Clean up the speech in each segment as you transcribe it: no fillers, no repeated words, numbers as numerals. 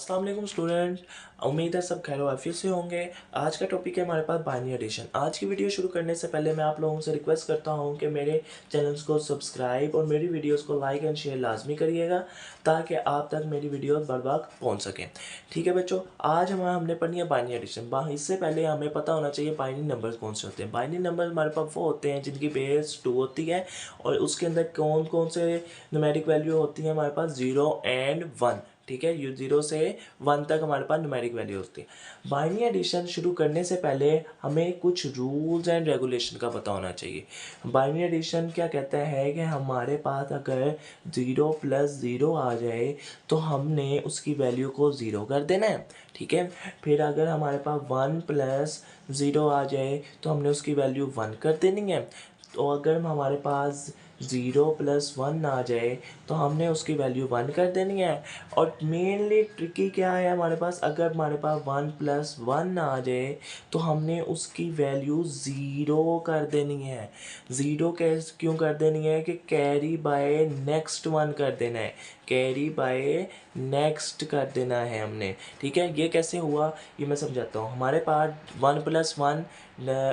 अस्सलाम वालेकुम स्टूडेंट। उम्मीद है सब खैर वाफियत से होंगे। आज का टॉपिक है हमारे पास बाइनरी एडिशन। आज की वीडियो शुरू करने से पहले मैं आप लोगों से रिक्वेस्ट करता हूं कि मेरे चैनल्स को सब्सक्राइब और मेरी वीडियोस को लाइक एंड शेयर लाजमी करिएगा ताकि आप तक मेरी वीडियोस बर वक्त पहुँच सकें। ठीक है बच्चों, आज हमने पढ़नी है बाइनरी एडिशन। इससे पहले हमें पता होना चाहिए बाइनरी नंबर्स कौन से होते हैं। बाइनरी नंबर हमारे पास वो होते हैं जिनकी बेस 2 होती है और उसके अंदर कौन कौन से न्यूमेरिक वैल्यू होती है हमारे पास 0 एंड 1। ठीक है, 0 से 1 तक हमारे पास न्यूमेरिक वैल्यू होती है। बाइनरी एडिशन शुरू करने से पहले हमें कुछ रूल्स एंड रेगुलेशन का पता होना चाहिए। बाइनरी एडिशन क्या कहता है कि हमारे पास अगर 0 + 0 आ जाए तो हमने उसकी वैल्यू को 0 कर देना है। ठीक है, फिर अगर हमारे पास 1 + 0 आ जाए तो हमने उसकी वैल्यू 1 कर देनी है। तो अगर हमारे पास 0 + 1 आ जाए तो हमने उसकी वैल्यू 1 कर देनी है। और मेनली ट्रिकी क्या है हमारे पास, अगर हमारे पास 1 + 1 आ जाए तो हमने उसकी वैल्यू 0 कर देनी है। 0 कैसे क्यों कर देनी है कि कैरी बाय नेक्स्ट 1 कर देना है। कैरी बाय नेक्स्ट कर देना है हमने। ठीक है, ये कैसे हुआ ये मैं समझाता हूँ। हमारे पास 1 + 1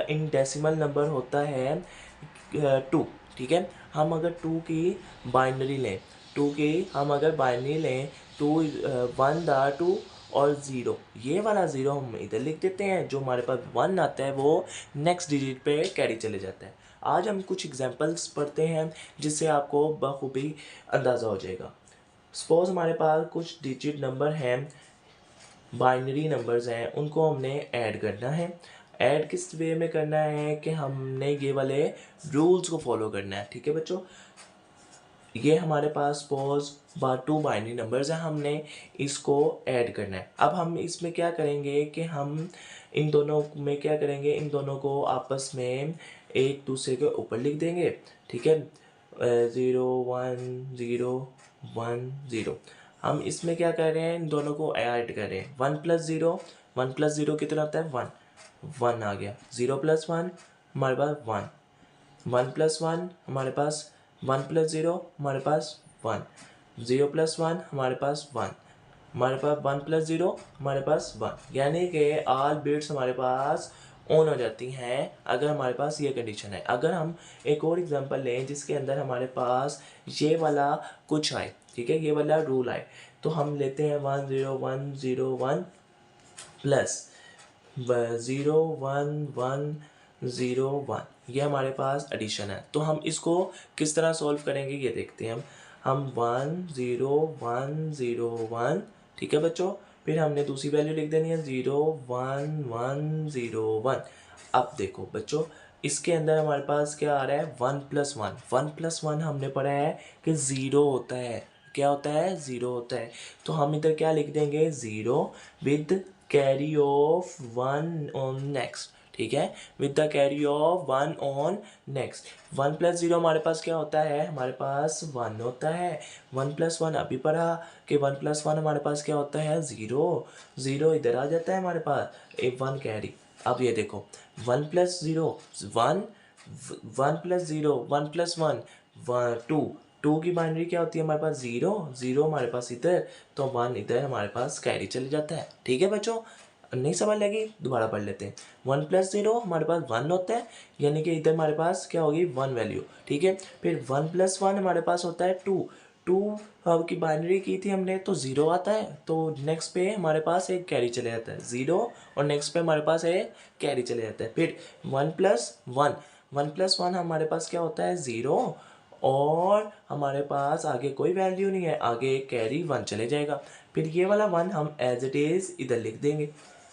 इन डेसिमल नंबर होता है 2। ठीक है, हम अगर 2 की बाइनरी लें, 2 की हम अगर बाइनरी लें 2 1 दा 2 और 0, ये वाला 0 हम इधर लिख देते हैं। जो हमारे पास 1 आता है वो नेक्स्ट डिजिट पे कैरी चले जाता है। आज हम कुछ एग्जांपल्स पढ़ते हैं जिससे आपको बखूबी अंदाज़ा हो जाएगा। सपोज हमारे पास कुछ डिजिट नंबर हैं, बाइनरी नंबर्स हैं, उनको हमने ऐड करना है। ऐड किस वे में करना है कि हमने ये वाले रूल्स को फॉलो करना है। ठीक है बच्चों, ये हमारे पास सपोज 2 बाइनरी नंबर्स हैं, हमने इसको ऐड करना है। अब हम इसमें क्या करेंगे कि हम इन दोनों में क्या करेंगे, इन दोनों को आपस में एक दूसरे के ऊपर लिख देंगे। ठीक है, 0 1 0 1 0। हम इसमें क्या कर रहे हैं, इन दोनों को ऐड कर रहे हैं। 1 + 0, 1 + 0 कितना आता है 1, 1 आ गया। 0 + 1 हमारे पास 1, 1 + 1 हमारे पास 1 + 0 हमारे पास 1, 0 + 1 हमारे पास 1, हमारे पास 1 + 0 हमारे पास 1। यानी कि ऑल बिट्स हमारे पास ऑन हो जाती हैं अगर हमारे पास ये कंडीशन है। अगर हम एक और एग्जांपल लें जिसके अंदर हमारे पास ये वाला कुछ आए, ठीक है, ये वाला रूल आए, तो हम लेते हैं 1 0 1 0 1 प्लस 0 1 1 0 1। ये हमारे पास एडिशन है। तो हम इसको किस तरह सॉल्व करेंगे ये देखते हैं। हम 1 0 1 0 1, ठीक है बच्चों, फिर हमने दूसरी वैल्यू लिख देनी है 0 1 1 0 1। अब देखो बच्चों, इसके अंदर हमारे पास क्या आ रहा है 1 + 1। 1 + 1 हमने पढ़ा है कि 0 होता है। क्या होता है 0 होता है। तो हम इधर क्या लिख देंगे 0 with carry off 1 on next. ठीक है, with the carry off 1 on next. 1 + 0 हमारे पास क्या होता है, हमारे पास 1 होता है। 1 + 1 अभी पढ़ा कि 1 + 1 हमारे पास क्या होता है 0। 0 इधर आ जाता है हमारे पास, एक 1 कैरी। अब ये देखो 1 + 0 1, 1 + 0 1 + 1 2। 2 की बाइनरी क्या होती है हमारे पास 0, 0 हमारे पास इधर, तो 1 इधर हमारे पास कैरी चले जाता है। ठीक है बच्चों, नहीं समझ लगी दोबारा पढ़ लेते हैं। 1 + 0 हमारे पास 1 होता है, यानी कि इधर हमारे पास क्या होगी 1 वैल्यू। ठीक है, फिर 1 + 1 हमारे पास होता है 2। 2 की बाइनरी की थी हमने तो 0 आता है, तो नेक्स्ट पे हमारे पास एक कैरी चले जाता है 0, और नेक्स्ट पे हमारे पास एक कैरी चले जाता है। फिर 1 + 1, 1 + 1 हमारे पास क्या होता है 0, और हमारे पास आगे कोई वैल्यू नहीं है, आगे एक कैरी 1 चले जाएगा। फिर ये वाला 1 हम एज इट इज़ इधर लिख देंगे,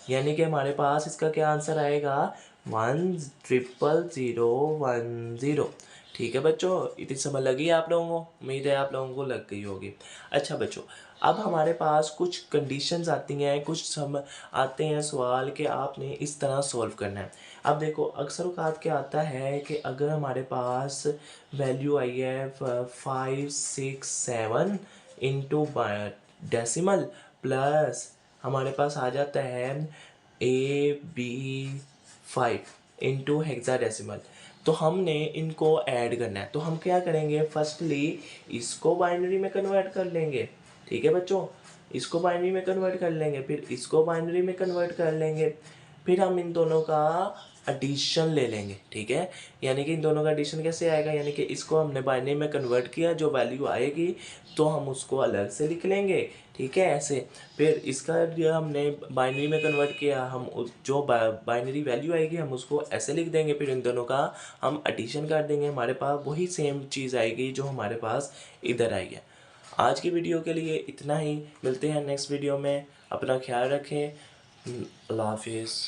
यानी कि हमारे पास इसका क्या आंसर आएगा 1 0 0 1 0। ठीक है बच्चों, इतनी समझ लगी आप लोगों को, उम्मीद है आप लोगों को लग गई होगी। अच्छा बच्चों, अब हमारे पास कुछ कंडीशंस आती हैं, कुछ सम आते हैं सवाल कि आपने इस तरह सॉल्व करना है। अब देखो अक्सर औक़ात क्या आता है कि अगर हमारे पास वैल्यू आई है 5 6 7 इंटू डेसिमल प्लस हमारे पास आ जाता है AB5 इंटू हेक्साडेसिमल, तो हमने इनको ऐड करना है। तो हम क्या करेंगे, फर्स्टली इसको बाइनरी में कन्वर्ट कर लेंगे। ठीक है बच्चों, इसको बाइनरी में कन्वर्ट कर लेंगे, फिर इसको बाइनरी में कन्वर्ट कर लेंगे, फिर हम इन दोनों का एडिशन ले लेंगे। ठीक है, यानी कि इन दोनों का एडिशन कैसे आएगा, यानी कि इसको हमने बाइनरी में कन्वर्ट किया, जो वैल्यू आएगी तो हम उसको अलग से लिख लेंगे। ठीक है, ऐसे। फिर इसका जो हमने बाइनरी में कन्वर्ट किया, हम उस जो बाइनरी वैल्यू आएगी हम उसको ऐसे लिख देंगे, फिर इन दोनों का हम एडिशन कर देंगे, हमारे पास वही सेम चीज़ आएगी जो हमारे पास इधर आई है। आज की वीडियो के लिए इतना ही, मिलते हैं नेक्स्ट वीडियो में, अपना ख्याल रखें, अल्लाह हाफिज़।